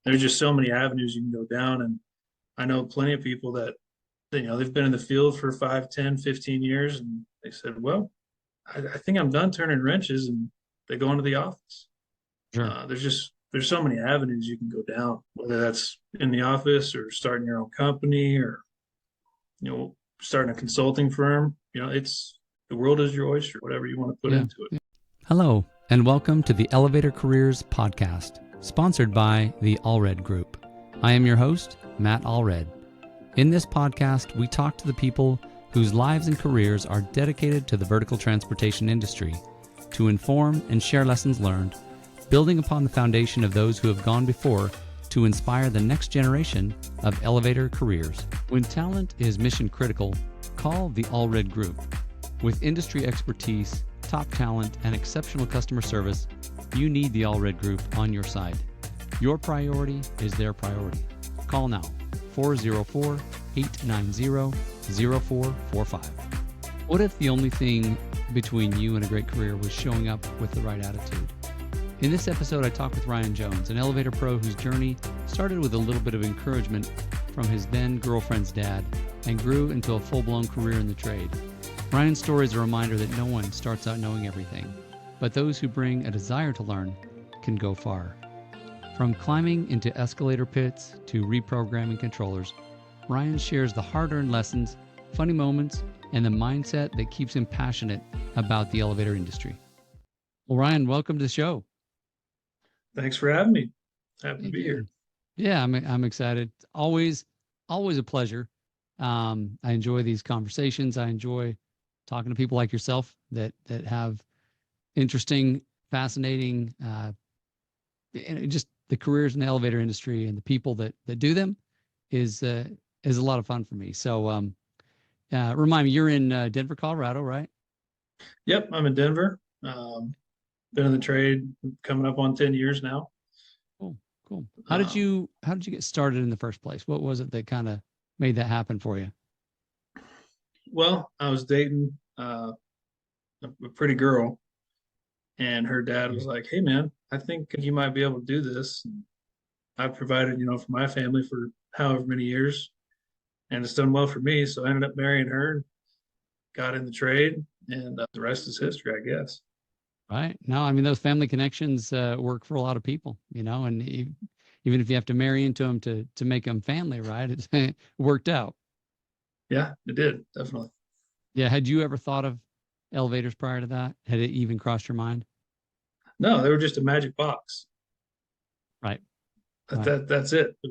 there's just so many avenues you can go down. And I know plenty of people that, they've been in the field for 5, 10, 15 years. And they said, well, I think I'm done turning wrenches, and they go into the office. Sure. There's so many avenues you can go down, whether that's in the office or starting your own company or, starting a consulting firm. It's the world is your oyster, whatever you want to put Yeah. into it. Hello, and welcome to the Elevator Careers podcast, sponsored by the Allred Group. I am your host, Matt Allred. In this podcast, we talk to the people whose lives and careers are dedicated to the vertical transportation industry to inform and share lessons learned, building upon the foundation of those who have gone before to inspire the next generation of elevator careers. When talent is mission critical, call the Allred Group. With industry expertise, top talent, and exceptional customer service, you need the Allred Group on your side. Your priority is their priority. Call now, 404-890-0445. What if the only thing between you and a great career was showing up with the right attitude? In this episode, I talk with Ryan Jones, an elevator pro whose journey started with a little bit of encouragement from his then girlfriend's dad and grew into a full-blown career in the trade. Ryan's story is a reminder that no one starts out knowing everything, but those who bring a desire to learn can go far. From climbing into escalator pits to reprogramming controllers, Ryan shares the hard-earned lessons, funny moments, and the mindset that keeps him passionate about the elevator industry. Well, Ryan, welcome to the show. Thanks for having me. Happy to be here. Yeah, I'm excited. Always a pleasure. I enjoy these conversations. I enjoy talking to people like yourself that have interesting, fascinating, just the careers in the elevator industry and the people that do them is a lot of fun for me. So, remind me, you're in Denver, Colorado, right? Yep, I'm in Denver. Been in the trade coming up on 10 years now. Cool. How did you get started in the first place? What was it that kind of made that happen for you? Well, I was dating a pretty girl, and her dad was like, "Hey, man, I think you might be able to do this." And I've provided, for my family for however many years, and it's done well for me. So I ended up marrying her, got in the trade, and the rest is history, I guess. Right. No, I mean, those family connections work for a lot of people, and even if you have to marry into them to make them family, right? It worked out. Yeah, it did. Definitely. Yeah. Had you ever thought of elevators prior to that? Had it even crossed your mind? No, they were just a magic box. Right. That's it. I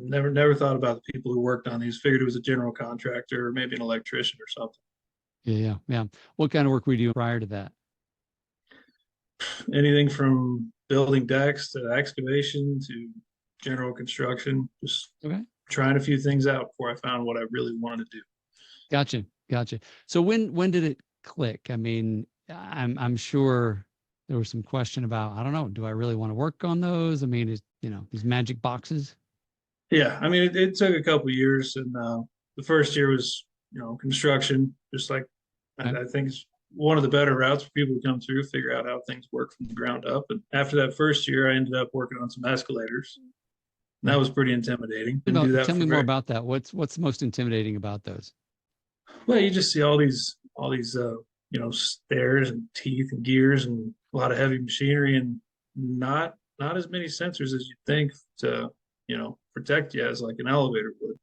never thought about the people who worked on these. Figured it was a general contractor or maybe an electrician or something. Yeah. What kind of work were you doing prior to that? Anything from building decks to excavation to general construction. Just trying a few things out before I found what I really wanted to do. Gotcha. So when did it click? I mean, I'm sure there was some question about, I don't know, do I really want to work on those? I mean, these magic boxes. Yeah, I mean, it took a couple of years, and the first year was, construction. Just like I think it's one of the better routes for people to come through, figure out how things work from the ground up. And after that first year, I ended up working on some escalators. And that was pretty intimidating. Tell me more about that. What's the most intimidating about those? Well, you just see all these stairs and teeth and gears and a lot of heavy machinery and not as many sensors as you'd think to protect you as like an elevator would.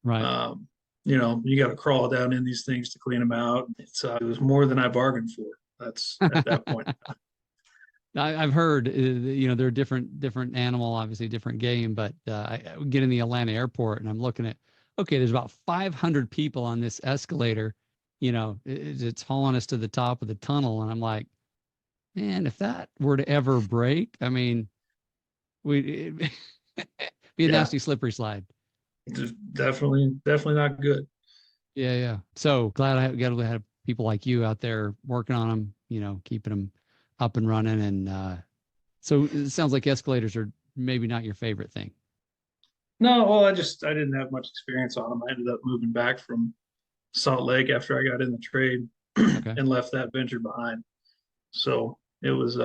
Right. You got to crawl down in these things to clean them out. It was more than I bargained for. That's at that point. I've heard, they're different animal, obviously different game, but I get in the Atlanta airport and I'm looking at, okay, there's about 500 people on this escalator, it's hauling us to the top of the tunnel. And I'm like, man, if that were to ever break, I mean, it'd be a nasty slippery slide. Just definitely not good. Yeah. So glad I have people like you out there working on them, keeping them up and running. And so it sounds like escalators are maybe not your favorite thing. No, well, I didn't have much experience on them. I ended up moving back from Salt Lake after I got in the trade and left that venture behind. So it was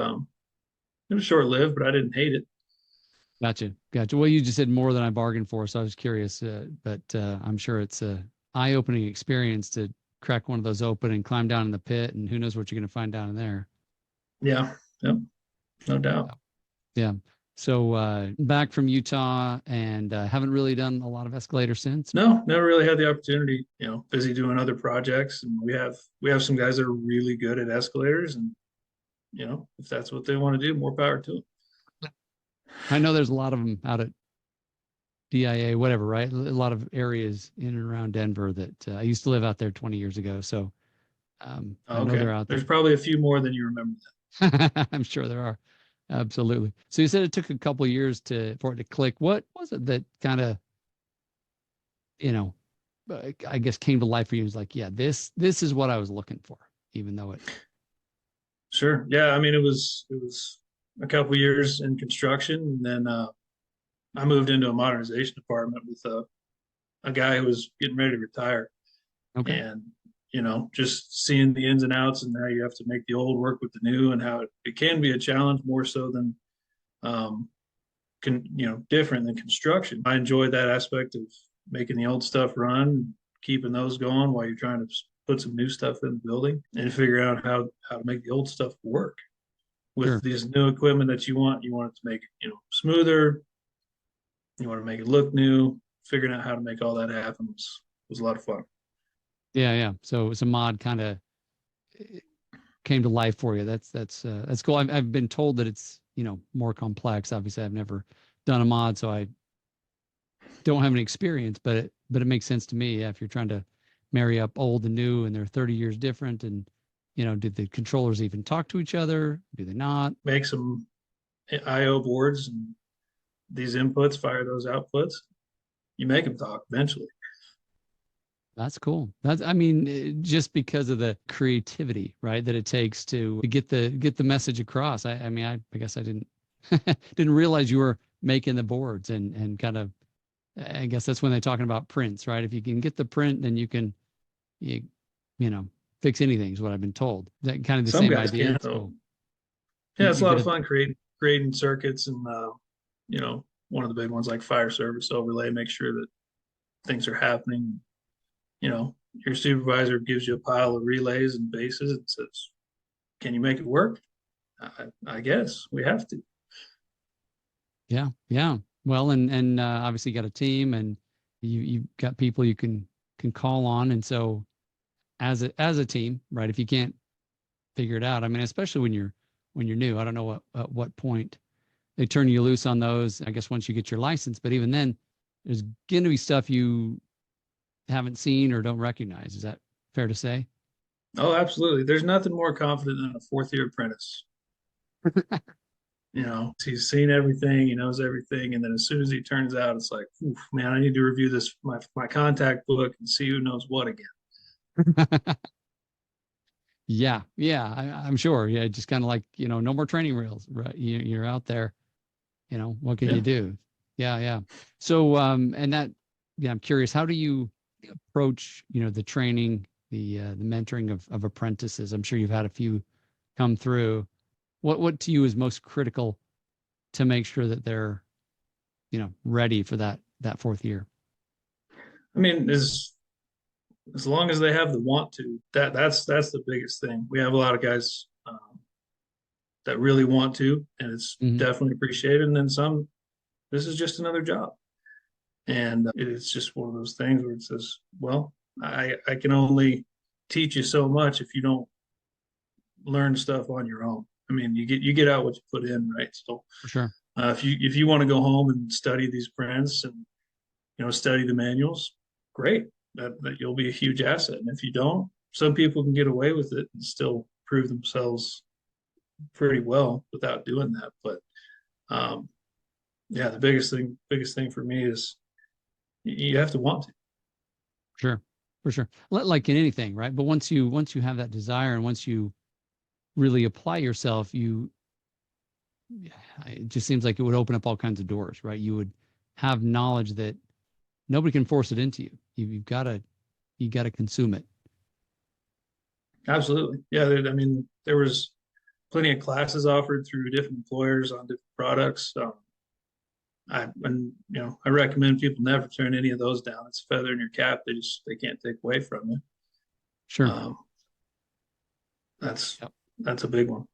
short lived, but I didn't hate it. Gotcha. Well, you just said more than I bargained for, so I was curious, but I'm sure it's a eye-opening experience to crack one of those open and climb down in the pit, and who knows what you're going to find down in there. Yeah. Yep. No doubt. Yeah. So back from Utah and haven't really done a lot of escalator since. No, never really had the opportunity, busy doing other projects. And we have some guys that are really good at escalators, and if that's what they want to do, more power to them. I know there's a lot of them out at DIA, whatever, right? A lot of areas in and around Denver that I used to live out there 20 years ago. So I know Okay. they're out there. There's probably a few more than you remember. I'm sure there are. Absolutely. So you said it took a couple of years for it to click. What was it that kind of, you know, I guess came to life for you? It was like, yeah, this is what I was looking for, even though it. Sure. Yeah. I mean, it was a couple years in construction, and then I moved into a modernization department with a guy who was getting ready to retire, Okay. and just seeing the ins and outs and how you have to make the old work with the new, and how it can be a challenge more so than um, different than construction. I enjoyed that aspect of making the old stuff run, keeping those going while you're trying to put some new stuff in the building and figure out how to make the old stuff work with Sure. this new equipment that you want. You want it to make it, smoother. You want to make it look new. Figuring out how to make all that happen was a lot of fun. Yeah. Yeah. So it was a mod kind of came to life for you. That's cool. I've been told that it's, more complex. Obviously, I've never done a mod, so I don't have any experience, but it makes sense to me. Yeah, if you're trying to marry up old and new and they're 30 years different, and did the controllers even talk to each other? Do they not? Make some I/O boards and these inputs, fire those outputs. You make them talk eventually. That's cool. I mean, just because of the creativity, right, that it takes to get the message across. I mean, I guess I didn't didn't realize you were making the boards and kind of. I guess that's when they're talking about prints, right? If you can get the print, then you you know fix anything. Is what I've been told. That kind of the Some same guys idea. can't. It's cool. Yeah, it's a You lot get of a fun creating circuits, and one of the big ones like fire service overlay, make sure that things are happening. Your supervisor gives you a pile of relays and bases and says, "Can you make it work?" I guess we have to. Yeah, yeah. Well, and obviously you got a team, and you've got people you can call on, and so as a team, right? If you can't figure it out, I mean, especially when you're new, I don't know at what point they turn you loose on those. I guess once you get your license, but even then, there's going to be stuff you haven't seen or don't recognize. Is that fair to say? Oh, absolutely. There's nothing more confident than a fourth year apprentice. He's seen everything, he knows everything, and then as soon as he turns out, it's like, oof, man, I need to review this my contact book and see who knows what again. Yeah, yeah, I'm sure. Yeah, just kind of like, no more training reels, right? You're out there, what can Yeah, you do? Yeah, yeah. So, and that, yeah, I'm curious, how do you approach, the training, the mentoring of apprentices? I'm sure you've had a few come through. What to you is most critical to make sure that they're, ready for that fourth year? I mean, as long as they have the want to, that's the biggest thing. We have a lot of guys that really want to, and it's Hmm. definitely appreciated. And then some, this is just another job, and it's just one of those things where it says, well, I can only teach you so much if you don't learn stuff on your own. I mean, you get out what you put in, right? So For sure. if you want to go home and study these prints and study the manuals, great. That you'll be a huge asset. And if you don't, some people can get away with it and still prove themselves pretty well without doing that. But um, yeah, the biggest thing for me is you have to want to. Sure. For sure. Like in anything, right? But once you have that desire and once you really apply yourself, it just seems like it would open up all kinds of doors, right? You would have knowledge that nobody can force it into you. You got to consume it. Absolutely. Yeah, I mean, there was plenty of classes offered through different employers on different products. I recommend people never turn any of those down. It's a feather in your cap. They can't take away from you. Sure. Um, that's Yep. that's a big one.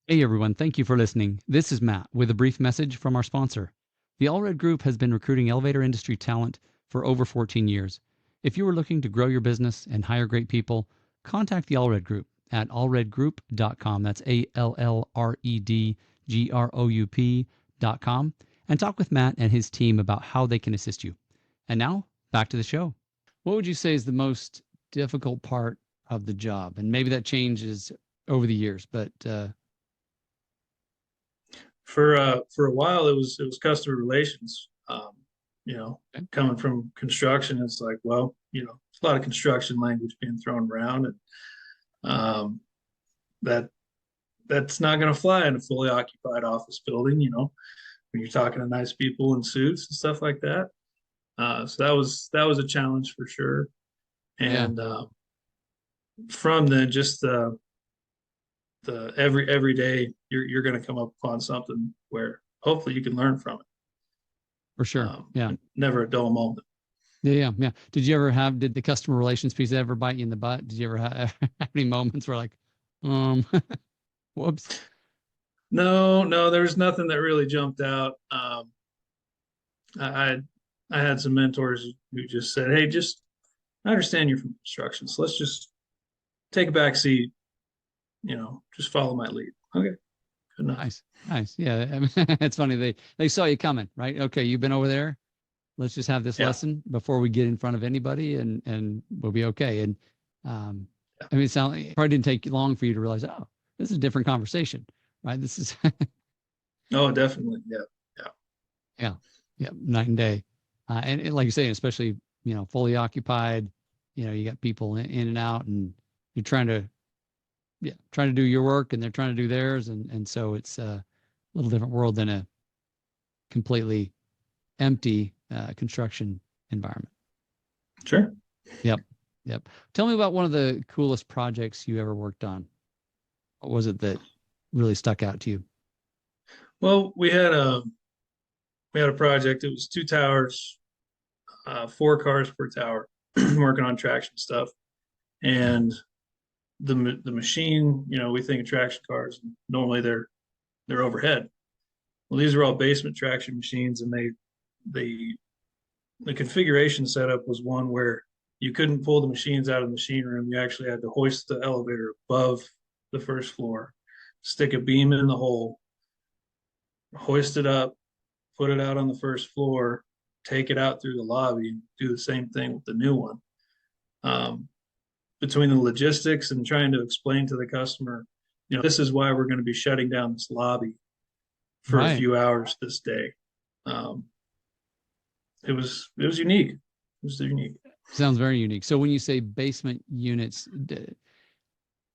Hey everyone, thank you for listening. This is Matt with a brief message from our sponsor. The Allred Group has been recruiting elevator industry talent for over 14 years. If you are looking to grow your business and hire great people, contact the Allred Group at allredgroup.com. That's ALLREDGROUP.com, and talk with Matt and his team about how they can assist you. And now, back to the show. What would you say is the most difficult part of the job? And maybe that changes over the years, but For a while, it was customer relations. Okay. Coming from construction, it's like, well, a lot of construction language being thrown around, and um, that's not going to fly in a fully occupied office building. When you're talking to nice people in suits and stuff like that. So that was a challenge for sure. Yeah, And from then, just the every day, you're going to come up upon something where hopefully you can learn from it. for sure. Yeah. Never a dull moment. Yeah. Did the customer relations piece ever bite you in the butt? Did you ever have any moments where like, um, whoops? No, there was nothing that really jumped out. I I had some mentors who just said, "Hey, I understand you're from construction, so let's just take a back seat. Just follow my lead." Okay, good enough. Nice. Yeah. I mean, it's funny. They saw you coming, right? Okay. You've been over there. Let's just have this Yeah, lesson before we get in front of anybody and we'll be okay. And, yeah. I mean, it probably didn't take long for you to realize, oh, this is a different conversation, right? This is, Oh, definitely. Yeah, yeah. yeah, night and day. And like you say, especially, fully occupied, you got people in and out and you're trying to do your work and they're trying to do theirs. And so it's a little different world than a completely empty construction environment. Sure. Yep. Tell me about one of the coolest projects you ever worked on. What was it that really stuck out to you? Well, we had a project. It was two towers, 4 cars per tower, working on traction stuff, and the machine. We think of traction cars. Normally they're overhead. Well, these are all basement traction machines, and they the configuration setup was one where you couldn't pull the machines out of the machine room. You actually had to hoist the elevator above the first floor, stick a beam in the hole, hoist it up, put it out on the first floor, take it out through the lobby, and do the same thing with the new one. Um, Between the logistics and trying to explain to the customer, this is why we're going to be shutting down this lobby for a Right. few hours this day. Um, it was unique. It was unique. Sounds very unique. So when you say basement units,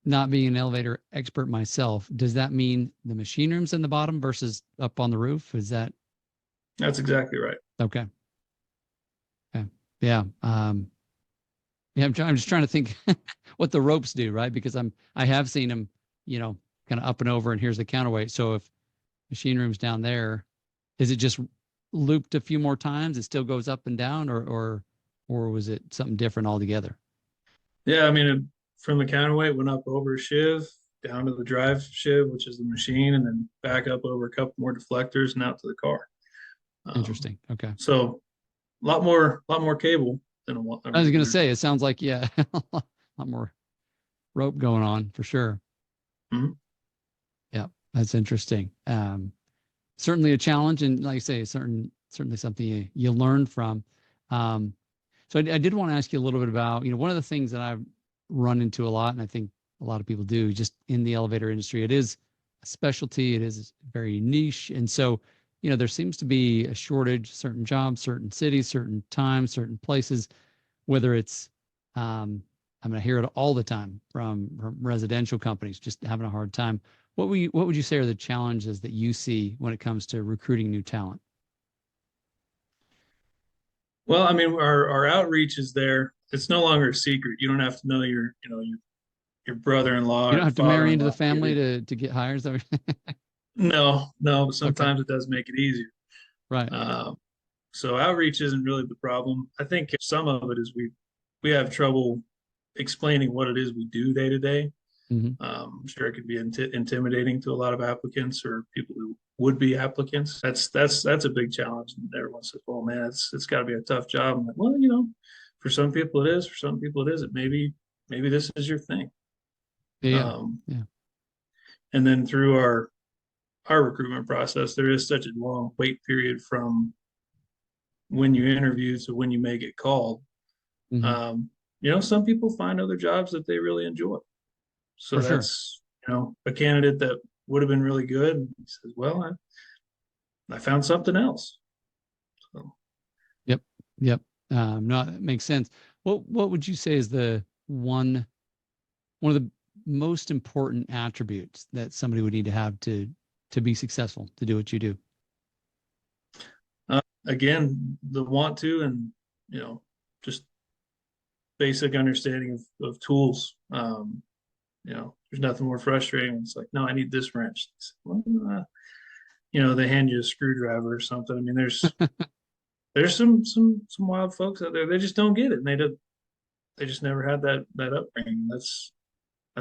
not being an elevator expert myself, does that mean the machine rooms in the bottom versus up on the roof? Is that That's exactly right. okay? Okay. Yeah. Yeah. I'm just trying to think what the ropes do, right? Because I have seen them, kind of up and over, and here's the counterweight. So if machine room's down there, is it just looped a few more times? It still goes up and down, or was it something different altogether? Yeah, I mean, from the counterweight went up over a shiv, down to the drive shiv, which is the machine, and then back up over a couple more deflectors and out to the car. Interesting. Okay. So a lot more cable than a one. I was going to say, it sounds like, yeah, a lot more rope going on for sure. Mhm. Yeah, that's interesting. Certainly a challenge, and like I say, certainly something you learn from. So I did want to ask you a little bit about, one of the things that I've run into a lot, and I think a lot of people do, just in the elevator industry, it is a specialty, it is very niche, and so there seems to be a shortage, certain jobs, certain cities, certain times, certain places, whether it's I mean, I hear it all the time from residential companies just having a hard time. What would you say are the challenges that you see when it comes to recruiting new talent? Well, I mean, our outreach is there. It's no longer a secret. You don't have to know your brother-in-law You or don't your have to marry into father-in-law the to get family in. to get hires. No, but Okay. sometimes it does make it easier. Right. So outreach isn't really the problem. I think some of it is we have trouble explaining what it is we do day to day. Hmm. I'm sure it could be intimidating to a lot of applicants or people who would be applicants. That's a big challenge. And everyone says, "Well, man, it's got to be a tough job." I'm like, well, for some people it is. For some people it isn't. Maybe this is your thing. Yeah. Um, Yeah. and then through our recruitment process, there is such a long wait period from when you interview to when you may get called. Hmm. Um, some people find other jobs that they really enjoy. So For sure. that's, a candidate that would have been really good. And he says, well, I found something else. So, Yep. Yep. No, that makes sense. What would you say is the one of the most important attributes that somebody would need to have to be successful, to do what you do? again, the want to, and, just basic understanding of tools. There's nothing more frustrating. It's like, no, I need this wrench. Well, they hand you a screwdriver or something. I mean, there's some wild folks out there. They just don't get it, and they just never had that upbringing. That's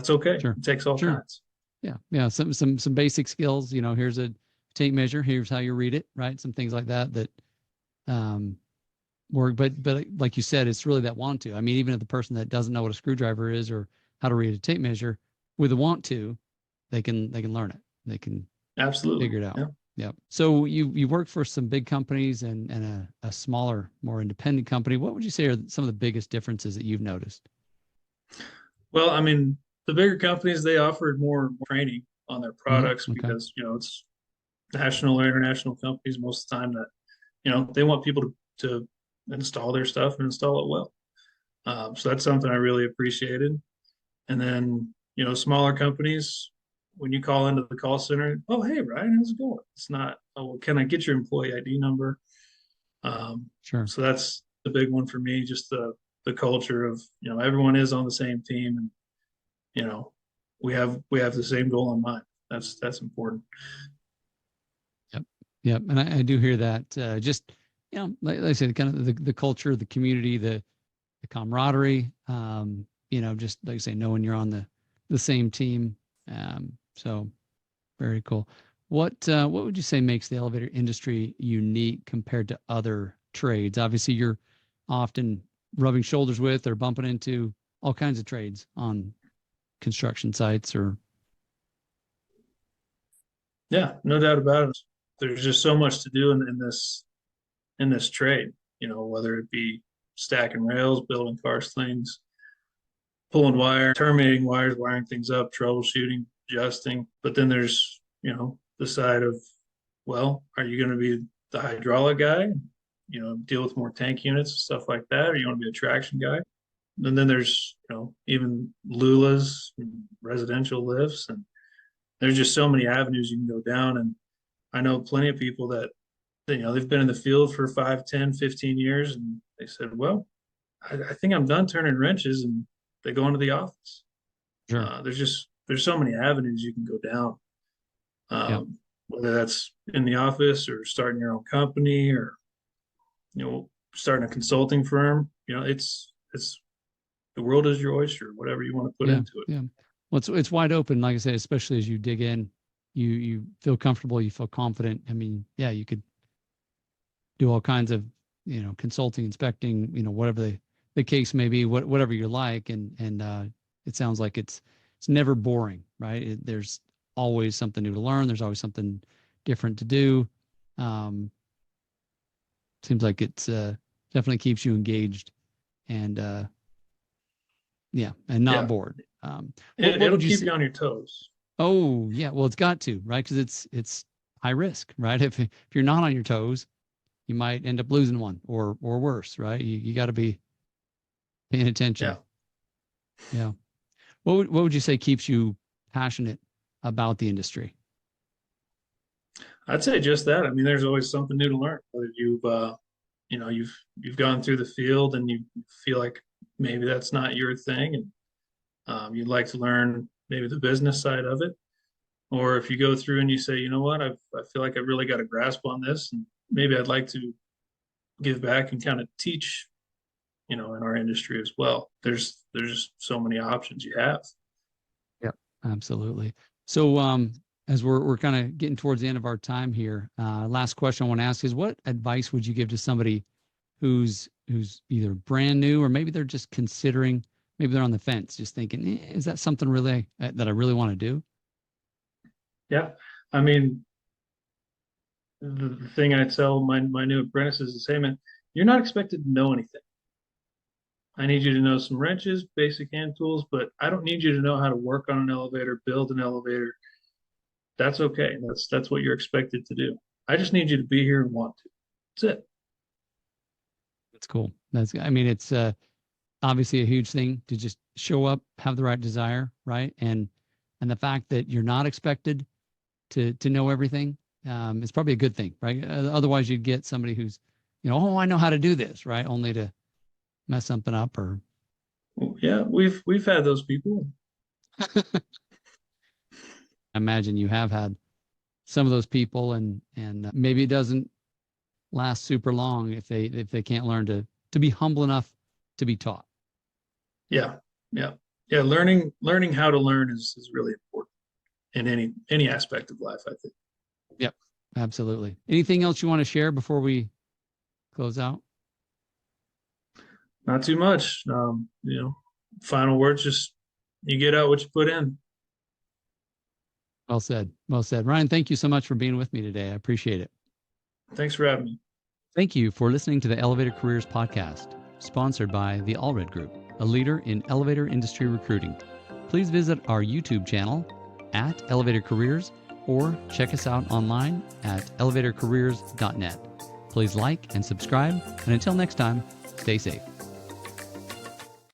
okay. Sure. It takes all Sure. kinds. Yeah. Yeah. Some basic skills, here's a tape measure. Here's how you read it, right? Some things like that um, work. But like you said, it's really that want to. I mean, even if the person that doesn't know what a screwdriver is or how to read a tape measure, with a want to, they can learn it. They can Absolutely. figure it out. Yeah. Yeah. So you work for some big companies and a smaller, more independent company. What would you say are some of the biggest differences that you've noticed? Well, I mean, the bigger companies, they offered more training on their Hmm. products Okay. because, it's national or international companies most of the time that, they want people to install their stuff and install it well. So that's something I really appreciated. And then, smaller companies, when you call into the call center, oh, hey, Ryan, how's it going? It's not, oh, well, can I get your employee ID number? Um, Sure. so that's the big one for me, just the culture of, everyone is on the same team, and, you know, we have the same goal in mind. That's important. Yep. Yep. And I do hear that. Just like I said, kind of the culture, the community, the camaraderie. Just like I say, knowing you're on the same team. So very cool. What would you say makes the elevator industry unique compared to other trades? Obviously, you're often rubbing shoulders with or bumping into all kinds of trades on construction sites or Yeah, no doubt about it. There's just so much to do in this trade, whether it be stacking rails, building car slings, pulling wire, terminating wires, wiring things up, troubleshooting, adjusting. But then there's, the side of, well, are you going to be the hydraulic guy, deal with more tank units and stuff like that, or you want to be a traction guy? And then there's, even lulas, and residential lifts, and there's just so many avenues you can go down. And I know plenty of people that, they've been in the field for 5, 10, 15 years, and they said, well, I think I'm done turning wrenches, and they go into the office. sure. There's so many avenues you can go down, Yeah. whether that's in the office or starting your own company or, starting a consulting firm. It's the world is your oyster, whatever you want to put Yeah. into it. Yeah. Well, it's wide open, like I said, especially as you dig in, you feel comfortable, you feel confident. I mean, yeah, you could do all kinds of, consulting, inspecting, whatever the case may be, whatever you like. And it sounds like it's never boring, right? There's always something new to learn. There's always something different to do. Um, Seems like it's definitely keeps you engaged and yeah, and not Yeah, bored. What it'll would you keep say? you on your toes. Oh, yeah. Well, it's got to, right? Because it's high risk, right? If you're not on your toes, you might end up losing one or worse, right? You got to be paying Yeah, attention. Yeah. What would you say keeps you passionate about the industry? I'd say just that. I mean, there's always something new to learn. Whether you've gone through the field and you feel like maybe that's not your thing, and you'd like to learn maybe the business side of it, or if you go through and you say, you know what, I feel like I've really got a grasp on this, and maybe I'd like to give back and kind of teach, in our industry as well. There's so many options you have. Yep, absolutely. So, as we're kind of getting towards the end of our time here, last question I want to ask is, what advice would you give to somebody who's either brand new or maybe they're just considering, maybe they're on the fence, just thinking, is that something really that I really want to do? Yeah. I mean, the thing I tell my new apprentices is, hey man, you're not expected to know anything. I need you to know some wrenches, basic hand tools, but I don't need you to know how to work on an elevator, build an elevator. That's okay. That's what you're expected to do. I just need you to be here and want to. That's it. That's cool. I mean, it's obviously a huge thing to just show up, have the right desire, right? And the fact that you're not expected to know everything is probably a good thing, right? Otherwise, you'd get somebody who's, oh, I know how to do this, right? Only to mess something up or. Yeah, we've had those people. I imagine you have had some of those people, and maybe it doesn't last super long if they can't learn to be humble enough to be taught. Yeah, yeah, yeah. Learning how to learn is really important in any aspect of life, I think. Yep, absolutely. Anything else you want to share before we close out? Not too much. Final words, just you get out what you put in. Well said. Well said. Ryan, thank you so much for being with me today. I appreciate it. Thanks for having me. Thank you for listening to the Elevator Careers Podcast, sponsored by the Allred Group, a leader in elevator industry recruiting. Please visit our YouTube channel at Elevator Careers or check us out online at elevatorcareers.net. Please like and subscribe, and until next time, stay safe.